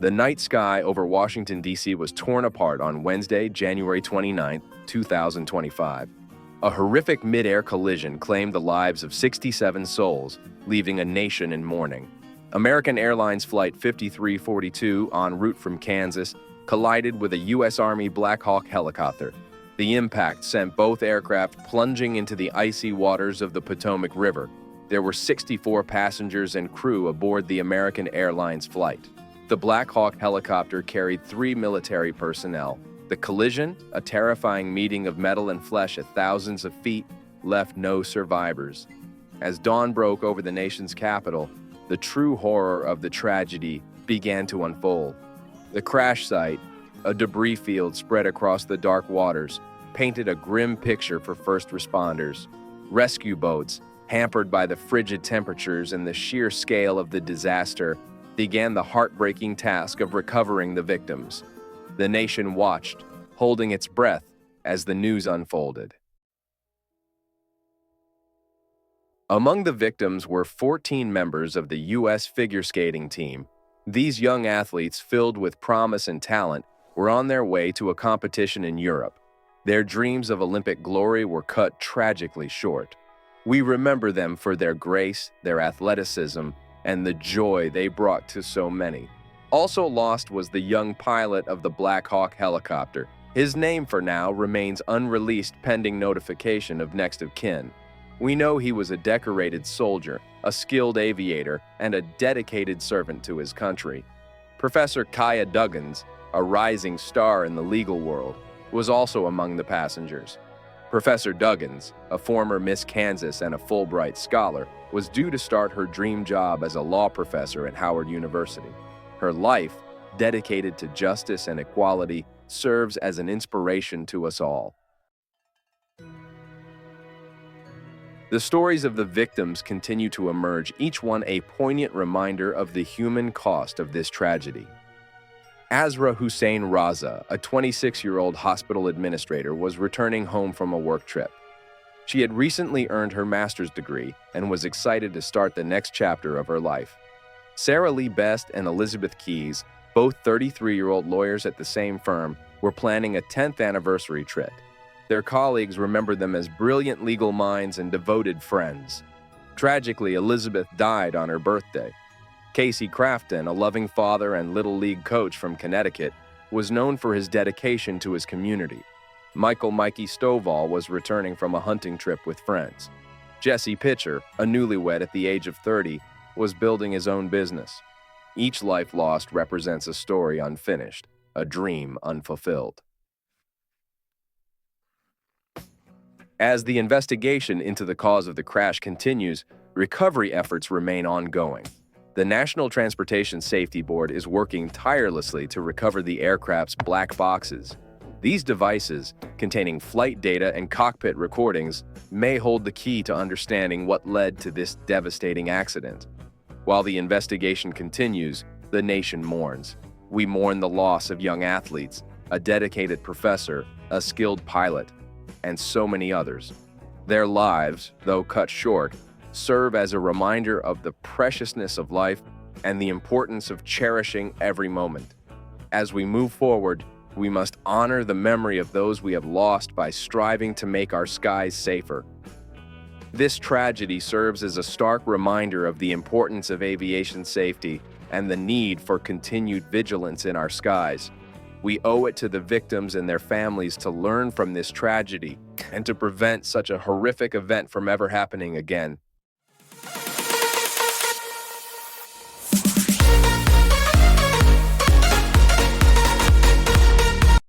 The night sky over Washington, D.C. was torn apart on Wednesday, January 29, 2025. A horrific mid-air collision claimed the lives of 67 souls, leaving a nation in mourning. American Airlines Flight 5342, en route from Kansas, collided with a U.S. Army Black Hawk helicopter. The impact sent both aircraft plunging into the icy waters of the Potomac River. There were 64 passengers and crew aboard the American Airlines flight. The Black Hawk helicopter carried 3 military personnel. The collision, a terrifying meeting of metal and flesh at thousands of feet, left no survivors. As dawn broke over the nation's capital, the true horror of the tragedy began to unfold. The crash site, a debris field spread across the dark waters, painted a grim picture for first responders. Rescue boats, hampered by the frigid temperatures and the sheer scale of the disaster, began the heartbreaking task of recovering the victims. The nation watched, holding its breath as the news unfolded. Among the victims were 14 members of the U.S. figure skating team. These young athletes, filled with promise and talent, were on their way to a competition in Europe. Their dreams of Olympic glory were cut tragically short. We remember them for their grace, their athleticism, and the joy they brought to so many. Also lost was the young pilot of the Black Hawk helicopter. His name for now remains unreleased pending notification of next of kin. We know he was a decorated soldier, a skilled aviator, and a dedicated servant to his country. Professor Kaya Duggins, a rising star in the legal world, was also among the passengers. Professor Duggins, a former Miss Kansas and a Fulbright scholar, was due to start her dream job as a law professor at Howard University. Her life, dedicated to justice and equality, serves as an inspiration to us all. The stories of the victims continue to emerge, each one a poignant reminder of the human cost of this tragedy. Azra Hussein Raza, a 26-year-old hospital administrator, was returning home from a work trip. She had recently earned her master's degree and was excited to start the next chapter of her life. Sarah Lee Best and Elizabeth Keyes, both 33-year-old lawyers at the same firm, were planning a 10th anniversary trip. Their colleagues remembered them as brilliant legal minds and devoted friends. Tragically, Elizabeth died on her birthday. Casey Crafton, a loving father and Little League coach from Connecticut, was known for his dedication to his community. Michael Mikey Stovall was returning from a hunting trip with friends. Jesse Pitcher, a newlywed at the age of 30, was building his own business. Each life lost represents a story unfinished, a dream unfulfilled. As the investigation into the cause of the crash continues, recovery efforts remain ongoing. The National Transportation Safety Board is working tirelessly to recover the aircraft's black boxes. These devices, containing flight data and cockpit recordings, may hold the key to understanding what led to this devastating accident. While the investigation continues, the nation mourns. We mourn the loss of young athletes, a dedicated professor, a skilled pilot, and so many others. Their lives, though cut short, serve as a reminder of the preciousness of life and the importance of cherishing every moment. As we move forward, we must honor the memory of those we have lost by striving to make our skies safer. This tragedy serves as a stark reminder of the importance of aviation safety and the need for continued vigilance in our skies. We owe it to the victims and their families to learn from this tragedy and to prevent such a horrific event from ever happening again.